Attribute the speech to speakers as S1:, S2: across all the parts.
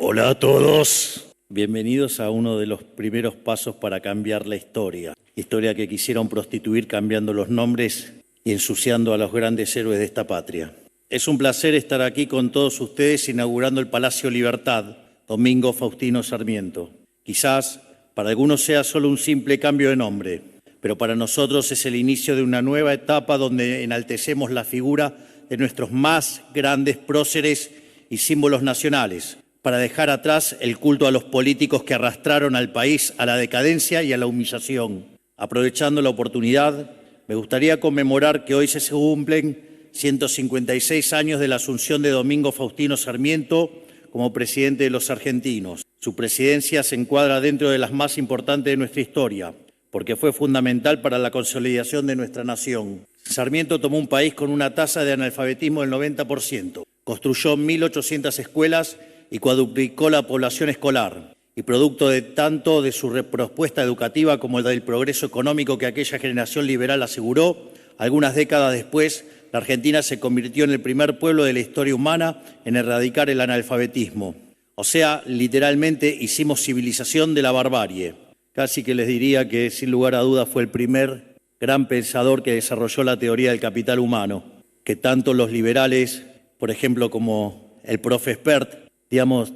S1: Hola a todos. Bienvenidos a uno de los primeros pasos para cambiar la historia. Historia que quisieron prostituir cambiando los nombres y ensuciando a los grandes héroes de esta patria. Es un placer estar aquí con todos ustedes inaugurando el Palacio Libertad, Domingo Faustino Sarmiento. Quizás para algunos sea solo un simple cambio de nombre, pero para nosotros es el inicio de una nueva etapa donde enaltecemos la figura de nuestros más grandes próceres y símbolos nacionales, para dejar atrás el culto a los políticos que arrastraron al país a la decadencia y a la humillación. Aprovechando la oportunidad, me gustaría conmemorar que hoy se cumplen 156 años de la asunción de Domingo Faustino Sarmiento como presidente de los argentinos. Su presidencia se encuadra dentro de las más importantes de nuestra historia, porque fue fundamental para la consolidación de nuestra nación. Sarmiento tomó un país con una tasa de analfabetismo del 90%, construyó 1.800 escuelas y cuadruplicó la población escolar, y producto de tanto de su propuesta educativa como del progreso económico que aquella generación liberal aseguró, algunas décadas después, la Argentina se convirtió en el primer pueblo de la historia humana en erradicar el analfabetismo. O sea, literalmente hicimos civilización de la barbarie. Casi que les diría que, sin lugar a dudas, fue el primer gran pensador que desarrolló la teoría del capital humano, que tanto los liberales, por ejemplo, como el profe Spert,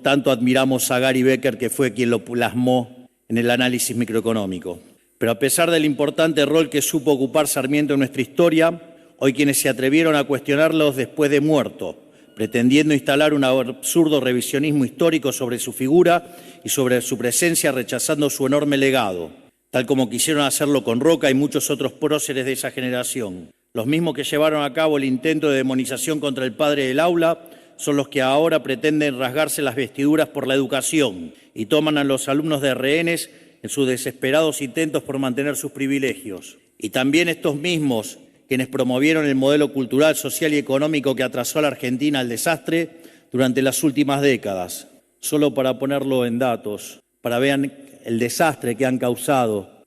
S1: tanto admiramos a Gary Becker, que fue quien lo plasmó en el análisis microeconómico. Pero a pesar del importante rol que supo ocupar Sarmiento en nuestra historia, hoy quienes se atrevieron a cuestionarlos después de muerto, pretendiendo instalar un absurdo revisionismo histórico sobre su figura y sobre su presencia, rechazando su enorme legado, tal como quisieron hacerlo con Roca y muchos otros próceres de esa generación. Los mismos que llevaron a cabo el intento de demonización contra el padre del aula son los que ahora pretenden rasgarse las vestiduras por la educación y toman a los alumnos de rehenes en sus desesperados intentos por mantener sus privilegios. Y también estos mismos quienes promovieron el modelo cultural, social y económico que atrasó a la Argentina al desastre durante las últimas décadas. Solo para ponerlo en datos, para vean el desastre que han causado,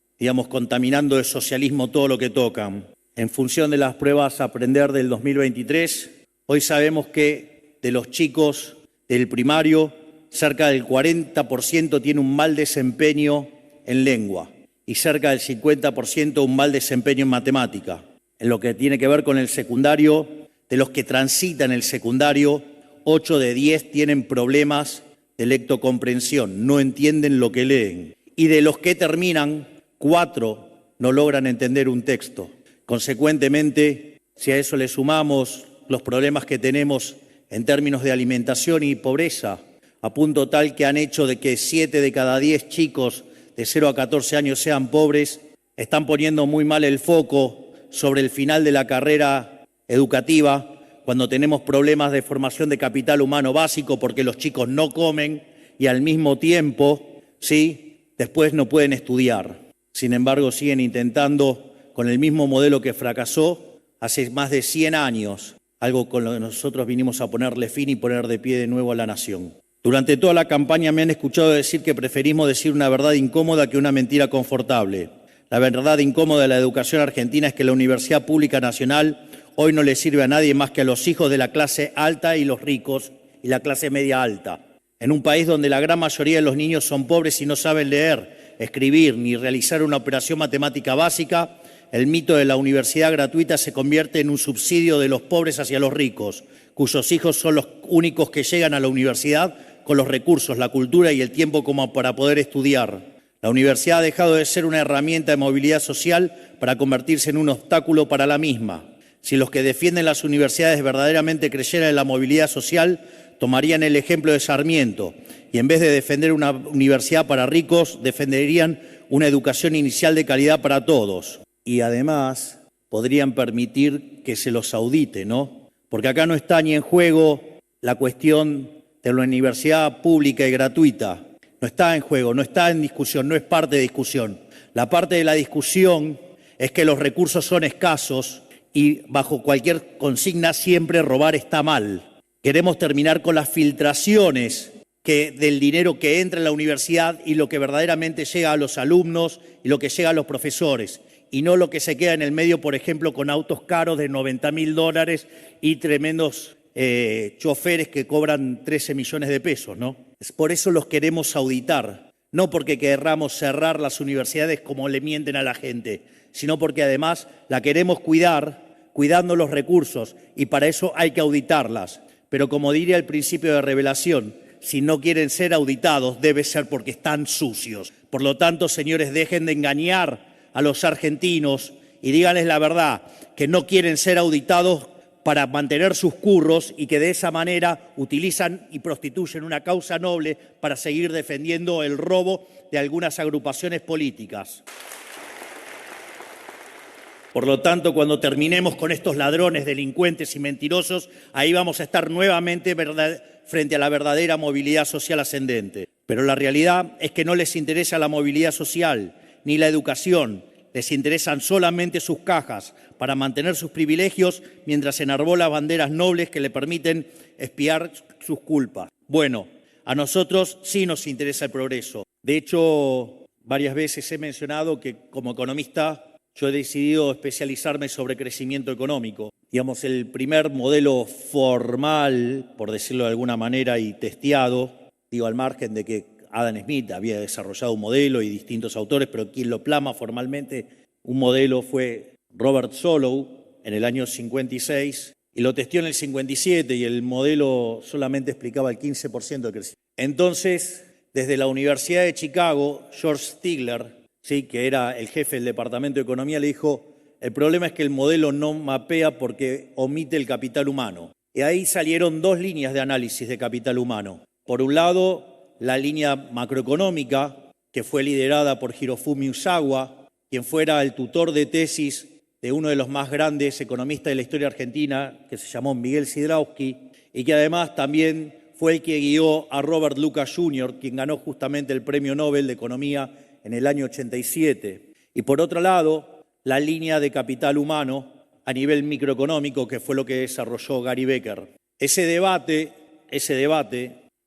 S1: contaminando el socialismo todo lo que tocan. En función de las pruebas Aprender del 2023, hoy sabemos que de los chicos del primario, cerca del 40% tiene un mal desempeño en lengua y cerca del 50% un mal desempeño en matemática. En lo que tiene que ver con el secundario, de los que transitan el secundario, 8 de 10 tienen problemas de lectocomprensión, no entienden lo que leen. Y de los que terminan, 4 no logran entender un texto. Consecuentemente, si a eso le sumamos los problemas que tenemos en términos de alimentación y pobreza, a punto tal que han hecho de que 7 de cada 10 chicos de 0 a 14 años sean pobres, están poniendo muy mal el foco sobre el final de la carrera educativa, cuando tenemos problemas de formación de capital humano básico porque los chicos no comen y al mismo tiempo, después no pueden estudiar. Sin embargo, siguen intentando con el mismo modelo que fracasó hace más de 100 años, algo con lo que nosotros vinimos a ponerle fin y poner de pie de nuevo a la nación. Durante toda la campaña me han escuchado decir que preferimos decir una verdad incómoda que una mentira confortable. La verdad incómoda de la educación argentina es que la Universidad Pública Nacional hoy no le sirve a nadie más que a los hijos de la clase alta y los ricos y la clase media alta. En un país donde la gran mayoría de los niños son pobres y no saben leer, escribir ni realizar una operación matemática básica, el mito de la universidad gratuita se convierte en un subsidio de los pobres hacia los ricos, cuyos hijos son los únicos que llegan a la universidad con los recursos, la cultura y el tiempo como para poder estudiar. La universidad ha dejado de ser una herramienta de movilidad social para convertirse en un obstáculo para la misma. Si los que defienden las universidades verdaderamente creyeran en la movilidad social, tomarían el ejemplo de Sarmiento y en vez de defender una universidad para ricos, defenderían una educación inicial de calidad para todos. Y además podrían permitir que se los audite, ¿no? Porque acá no está ni en juego la cuestión de la universidad pública y gratuita. No está en juego, no está en discusión, no es parte de discusión. La parte de la discusión es que los recursos son escasos y bajo cualquier consigna siempre robar está mal. Queremos terminar con las filtraciones del dinero que entra en la universidad y lo que verdaderamente llega a los alumnos y lo que llega a los profesores, y no lo que se queda en el medio, por ejemplo, con autos caros de $90.000 y tremendos choferes que cobran 13 millones de pesos, ¿no? Por eso los queremos auditar, no porque querramos cerrar las universidades como le mienten a la gente, sino porque además la queremos cuidar, cuidando los recursos, y para eso hay que auditarlas. Pero como diría el principio de revelación, si no quieren ser auditados, debe ser porque están sucios. Por lo tanto, señores, dejen de engañar a los argentinos y díganles la verdad, que no quieren ser auditados para mantener sus curros y que de esa manera utilizan y prostituyen una causa noble para seguir defendiendo el robo de algunas agrupaciones políticas. Por lo tanto, cuando terminemos con estos ladrones, delincuentes y mentirosos, ahí vamos a estar nuevamente frente a la verdadera movilidad social ascendente. Pero la realidad es que no les interesa la movilidad social ni la educación. Les interesan solamente sus cajas para mantener sus privilegios mientras enarbolan banderas nobles que le permiten expiar sus culpas. Bueno, a nosotros sí nos interesa el progreso. De hecho, varias veces he mencionado que como economista yo he decidido especializarme sobre crecimiento económico. Digamos, el primer modelo formal, por decirlo de alguna manera, y testeado, digo al margen de que Adam Smith había desarrollado un modelo y distintos autores, pero quien lo plasma formalmente un modelo fue Robert Solow en el año 56 y lo testeó en el 57 y el modelo solamente explicaba el 15% de crecimiento. Entonces, desde la Universidad de Chicago, George Stigler, ¿sí?, que era el jefe del Departamento de Economía, le dijo: el problema es que el modelo no mapea porque omite el capital humano. Y ahí salieron dos líneas de análisis de capital humano. Por un lado, la línea macroeconómica, que fue liderada por Hirofumi Usawa, quien fuera el tutor de tesis de uno de los más grandes economistas de la historia argentina, que se llamó Miguel Sidrowski, y que además también fue el que guió a Robert Lucas Jr., quien ganó justamente el Premio Nobel de Economía en el año 87. Y por otro lado, la línea de capital humano a nivel microeconómico, que fue lo que desarrolló Gary Becker. Ese debate,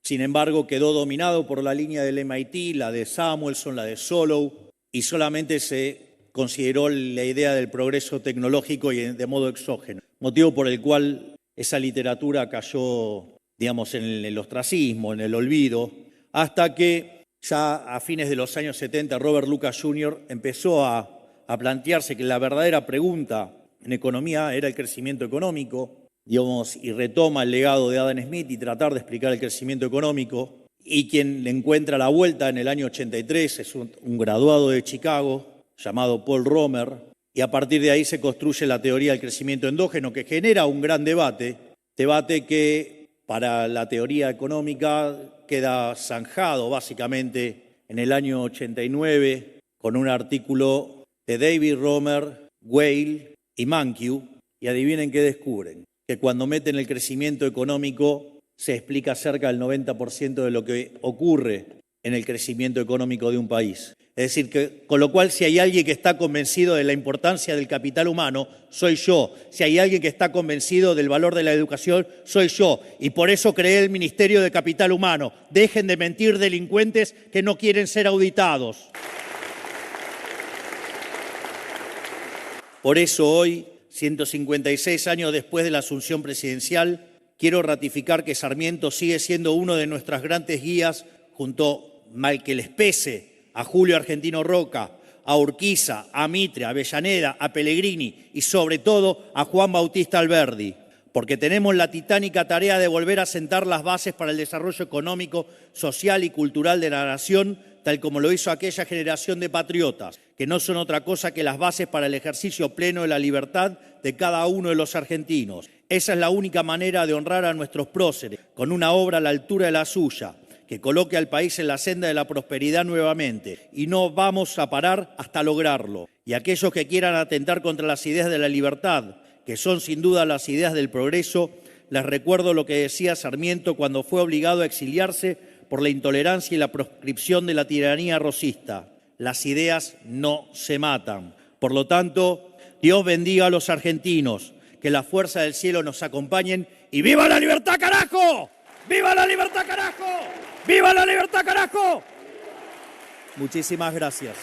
S1: sin embargo, quedó dominado por la línea del MIT, la de Samuelson, la de Solow, y solamente se consideró la idea del progreso tecnológico y de modo exógeno, motivo por el cual esa literatura cayó, digamos, en el ostracismo, en el olvido, hasta que ya a fines de los años 70 Robert Lucas Jr. empezó a plantearse que la verdadera pregunta en economía era el crecimiento económico, digamos, y retoma el legado de Adam Smith y tratar de explicar el crecimiento económico. Y quien le encuentra la vuelta en el año 83 es un graduado de Chicago llamado Paul Romer, y a partir de ahí se construye la teoría del crecimiento endógeno, que genera un gran debate que para la teoría económica queda zanjado básicamente en el año 89 con un artículo de David Romer, Weil y Mankiw, y adivinen qué descubren: que cuando meten el crecimiento económico se explica cerca del 90% de lo que ocurre en el crecimiento económico de un país. Es decir, que con lo cual, si hay alguien que está convencido de la importancia del capital humano, soy yo. Si hay alguien que está convencido del valor de la educación, soy yo. Y por eso creé el Ministerio de Capital Humano. Dejen de mentir, delincuentes que no quieren ser auditados. Por eso hoy, 156 años después de la asunción presidencial, quiero ratificar que Sarmiento sigue siendo uno de nuestras grandes guías, junto, mal que les pese, a Julio Argentino Roca, a Urquiza, a Mitre, a Avellaneda, a Pellegrini y sobre todo a Juan Bautista Alberdi, porque tenemos la titánica tarea de volver a sentar las bases para el desarrollo económico, social y cultural de la nación, tal como lo hizo aquella generación de patriotas, que no son otra cosa que las bases para el ejercicio pleno de la libertad de cada uno de los argentinos. Esa es la única manera de honrar a nuestros próceres, con una obra a la altura de la suya, que coloque al país en la senda de la prosperidad nuevamente, y no vamos a parar hasta lograrlo. Y aquellos que quieran atentar contra las ideas de la libertad, que son sin duda las ideas del progreso, les recuerdo lo que decía Sarmiento cuando fue obligado a exiliarse por la intolerancia y la proscripción de la tiranía rosista: las ideas no se matan. Por lo tanto, Dios bendiga a los argentinos, que la fuerza del cielo nos acompañen, y ¡viva la libertad, carajo! ¡Viva la libertad, carajo! ¡Viva la libertad, carajo! Muchísimas gracias.